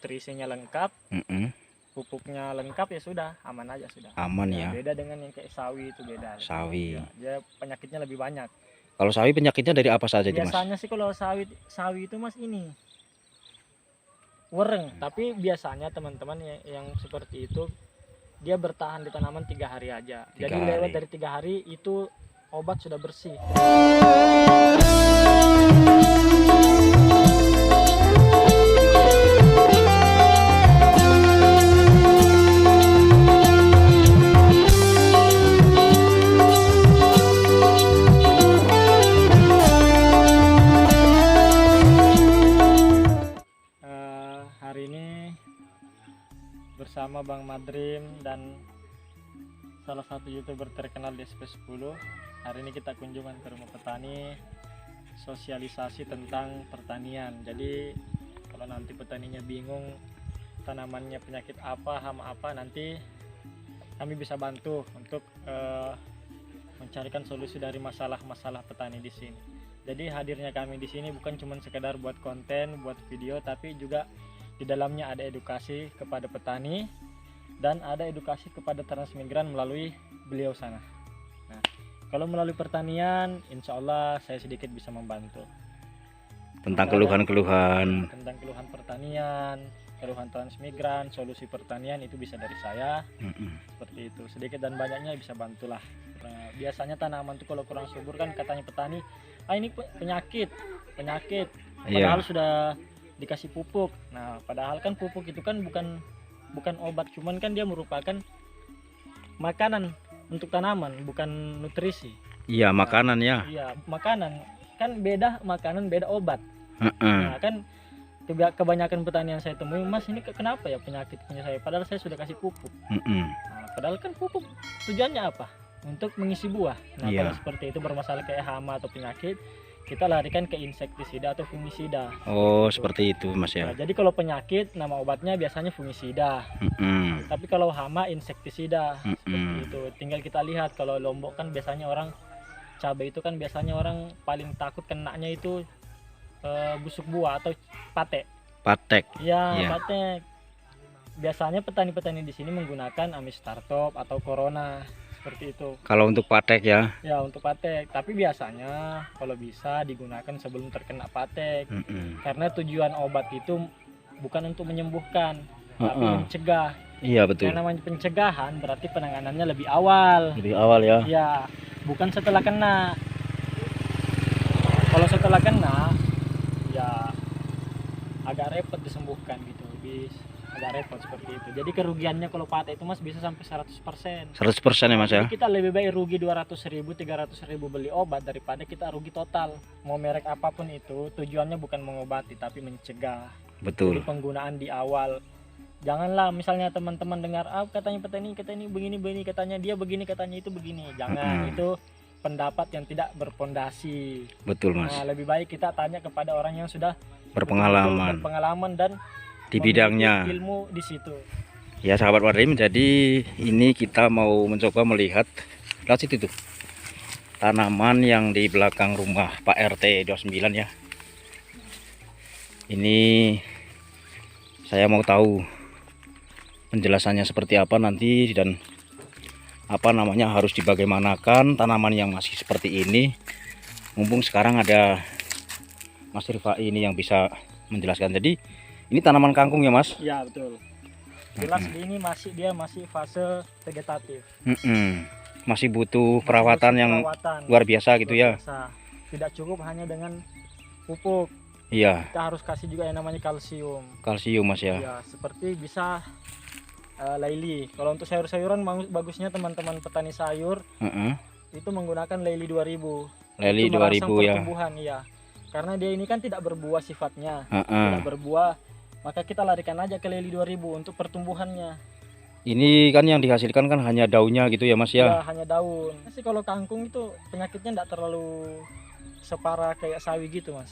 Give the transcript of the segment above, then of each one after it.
nutrisinya lengkap, Mm-mm. pupuknya lengkap, ya sudah aman aja sudah. Aman Nah, ya. beda dengan yang kayak sawi itu beda. Sawi. Ya, dia penyakitnya lebih banyak. Kalau sawi penyakitnya dari apa saja itu Mas? Biasanya sih kalau sawi itu Mas ini wereng, tapi biasanya teman-teman yang seperti itu dia bertahan di tanaman 3 hari aja. 3 Jadi lewat hari. dari 3 hari itu obat sudah bersih. Hari ini bersama Bang Madrim dan salah satu YouTuber terkenal di SP10. Hari ini kita kunjungan ke rumah petani, sosialisasi tentang pertanian. Jadi kalau nanti petaninya bingung tanamannya penyakit apa, hama apa, nanti kami bisa bantu untuk mencarikan solusi dari masalah-masalah petani di sini. Jadi hadirnya kami di sini bukan cuma sekedar buat konten, buat video, tapi juga di dalamnya ada edukasi kepada petani dan ada edukasi kepada transmigran melalui beliau sana. Nah, kalau melalui pertanian, insya Allah saya sedikit bisa membantu Tentang keluhan-keluhan. tentang keluhan pertanian, keluhan transmigran, solusi pertanian itu bisa dari saya. Seperti itu, sedikit dan banyaknya bisa bantulah. Nah, biasanya tanaman tuh kalau kurang subur kan katanya petani, ini penyakit, padahal sudah dikasih pupuk. Nah, padahal kan pupuk itu kan bukan obat, cuman kan dia merupakan makanan untuk tanaman, bukan nutrisi. Iya, makanan ya. Iya, makanan. Kan beda makanan, beda obat. Nah, kan kebanyakan petani yang saya temui, Mas ini kenapa ya penyakit punya saya, padahal saya sudah kasih pupuk. Nah, padahal kan pupuk tujuannya apa? Untuk mengisi buah. Nah, kalau seperti itu bermasalah kayak hama atau penyakit, kita larikan ke insektisida atau fungisida. Oh, seperti itu Mas ya. Nah, jadi kalau penyakit nama obatnya biasanya fungisida. Tapi kalau hama insektisida. Seperti itu. Tinggal kita lihat kalau Lombok kan biasanya orang cabai itu kan biasanya orang paling takut kenanya itu busuk buah atau patek. Patek. Ya, patek. Biasanya petani-petani di sini menggunakan Amistartop atau Corona. Seperti itu. Kalau untuk patek ya. Ya, untuk patek. Tapi biasanya kalau bisa digunakan sebelum terkena patek. Karena tujuan obat itu bukan untuk menyembuhkan, tapi mencegah. Iya, betul. Yang namanya pencegahan berarti penanganannya lebih awal. Lebih awal ya. Ya, bukan setelah kena. Kalau setelah kena, ya agak repot disembuhkan gitu. Agak repot seperti itu. Jadi kerugiannya kalau patek itu Mas bisa sampai 100%. 100% ya Mas ya. Jadi kita lebih baik rugi 200.000, 300.000 beli obat daripada kita rugi total. Mau merek apapun itu, tujuannya bukan mengobati tapi mencegah. Betul. Jadi penggunaan di awal. Janganlah misalnya teman-teman dengar, katanya petani begini, katanya dia begini, katanya itu begini. Jangan, itu pendapat yang tidak berpondasi. Betul Mas. Nah, lebih baik kita tanya kepada orang yang sudah berpengalaman dan di bidangnya, ilmu di situ. Ya sahabat Madrim, jadi ini kita mau mencoba melihat lihat situ tuh tanaman yang di belakang rumah Pak RT 29 ya. Ini saya mau tahu penjelasannya seperti apa nanti dan apa namanya harus dibagaimanakan tanaman yang masih seperti ini. Mumpung sekarang ada Mas Rifai ini yang bisa menjelaskan. Jadi ini tanaman kangkung ya Mas? Ya betul. Jelas ini dia masih fase vegetatif. Masih butuh perawatan yang luar biasa gitu ya. Tidak cukup hanya dengan pupuk. Iya. Kita harus kasih juga yang namanya kalsium. Kalsium Mas ya. Ya, seperti bisa laili. Kalau untuk sayur-sayuran bagusnya teman-teman petani sayur itu menggunakan laili 2000. Laili 2000 ya. Pertumbuhan, iya. Karena dia ini kan tidak berbuah sifatnya. Tidak berbuah. Maka kita larikan aja ke laili 2000 untuk pertumbuhannya. Ini kan yang dihasilkan kan hanya daunnya gitu ya Mas ya? Ya, hanya daun. Sih kalau kangkung itu penyakitnya tidak terlalu separah kayak sawi gitu Mas.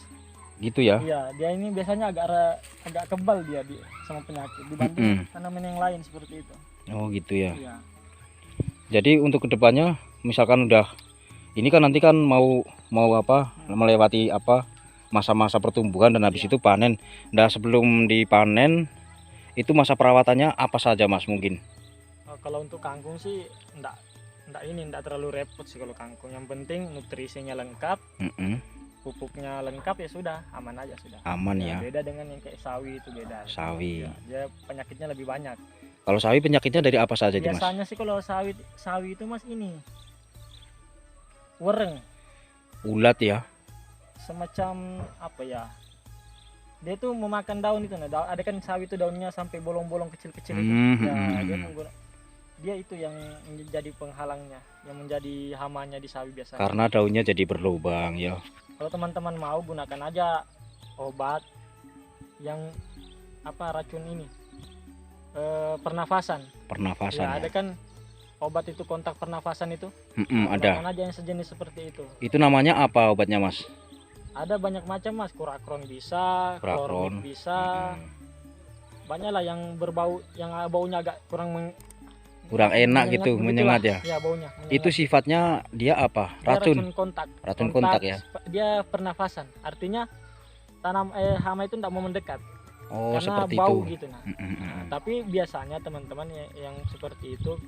Gitu ya? Iya, dia ini biasanya agak kebal dia sama penyakit dibanding tanaman yang lain seperti itu. Oh gitu ya. Iya. Jadi untuk kedepannya misalkan udah ini kan nanti kan mau melewati masa-masa pertumbuhan dan habis itu panen. Nah sebelum dipanen Itu masa perawatannya apa saja Mas mungkin? Kalau untuk kangkung sih enggak terlalu repot sih kalau kangkung. Yang penting nutrisinya lengkap, pupuknya lengkap, ya sudah, aman aja sudah. Aman ya. Beda dengan yang kayak sawi, itu beda. Sawi. Ya, dia penyakitnya lebih banyak. Kalau sawi penyakitnya dari apa saja Mas? Biasanya sih kalau sawi itu Mas ini wereng, Ulat ya. semacam apa ya? Dia tuh memakan daun itu. Nah, ada kan sawi itu daunnya sampai bolong-bolong kecil-kecil itu. Ya, dia itu yang menjadi penghalangnya, yang menjadi hamanya di sawi biasanya. Karena daunnya jadi berlubang ya. Kalau teman-teman mau, gunakan aja obat yang racun ini, pernafasan. Ya, ada kan obat itu kontak pernafasan itu. Ada. Gunakan aja yang sejenis seperti itu. Itu namanya apa obatnya Mas? Ada banyak macam Mas, kurakron bisa, klormik bisa. Banyak lah yang berbau, yang baunya agak kurang enak gitu, menyengat ya. Ya, baunya menyengat. Itu sifatnya dia apa? Racun kontak. Racun kontak ya. Dia pernafasan. Artinya hama itu tidak mau mendekat. Oh, karena seperti bau itu. gitu. Nah, tapi biasanya teman-teman yang seperti itu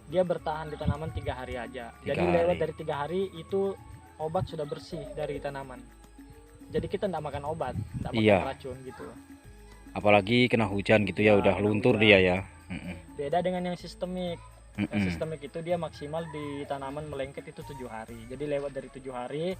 dia bertahan di tanaman 3 hari aja. Jadi lewat dari 3 hari itu obat sudah bersih dari tanaman. Jadi kita tidak makan obat, tidak makan racun gitu. Apalagi kena hujan gitu ya, udah luntur dia ya. Beda dengan yang sistemik. Yang sistemik itu dia maksimal di tanaman melengket itu 7 hari. Jadi lewat dari 7 hari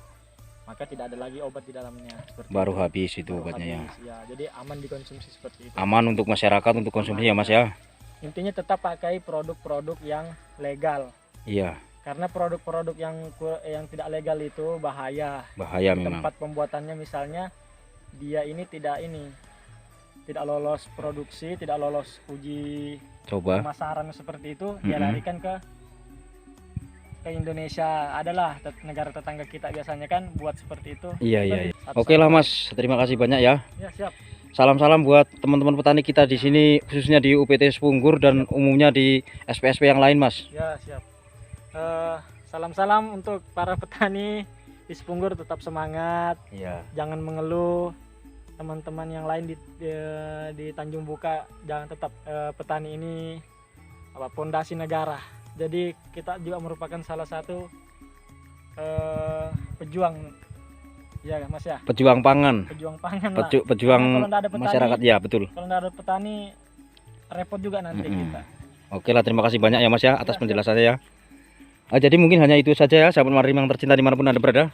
maka tidak ada lagi obat di dalamnya. Baru habis itu obatnya ya. Jadi aman dikonsumsi seperti itu. Aman untuk masyarakat, untuk konsumsi ya Mas ya. Intinya tetap pakai produk-produk yang legal. Iya. Karena produk-produk yang tidak legal itu bahaya. Bahaya memang. Tempat pembuatannya misalnya dia ini tidak lolos produksi, tidak lolos uji pemasaran seperti itu, dia larikan ke Indonesia. Adalah negara tetangga kita biasanya kan buat seperti itu. Iya. Oke lah Mas, terima kasih banyak ya. Ya, siap. Salam-salam buat teman-teman petani kita di sini, khususnya di UPT Sepunggur dan umumnya di SPSP yang lain Mas. Ya, siap. Salam-salam untuk para petani di Sepunggur, tetap semangat. Iya. Jangan mengeluh. Teman-teman yang lain di Tanjung Buka, jangan, tetap petani ini pondasi negara. Jadi kita juga merupakan salah satu pejuang, ya Mas ya. Pejuang pangan. Pejuang pangan lah. Pejuang petani, masyarakat ya, betul. Kalau tidak ada petani repot juga nanti kita. Oke lah, terima kasih banyak ya Mas ya atas penjelasannya ya. Jadi mungkin hanya itu saja ya sahabat Madrim yang tercinta dimanapun Anda berada.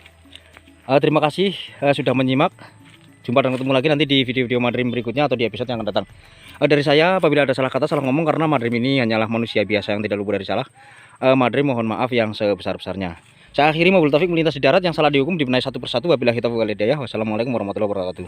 Terima kasih sudah menyimak. Jumpa dan ketemu lagi nanti di video-video Madrim berikutnya atau di episode yang akan datang. Dari saya, apabila ada salah kata, salah ngomong, karena Madrim ini hanyalah manusia biasa yang tidak luput dari salah. Madrim mohon maaf yang sebesar-besarnya. Saya akhiri, mobil Taufik melintas di darat, yang salah dihukum dibenahi satu persatu. Wabillahi taufiq wal hidayah. Wassalamualaikum warahmatullahi wabarakatuh.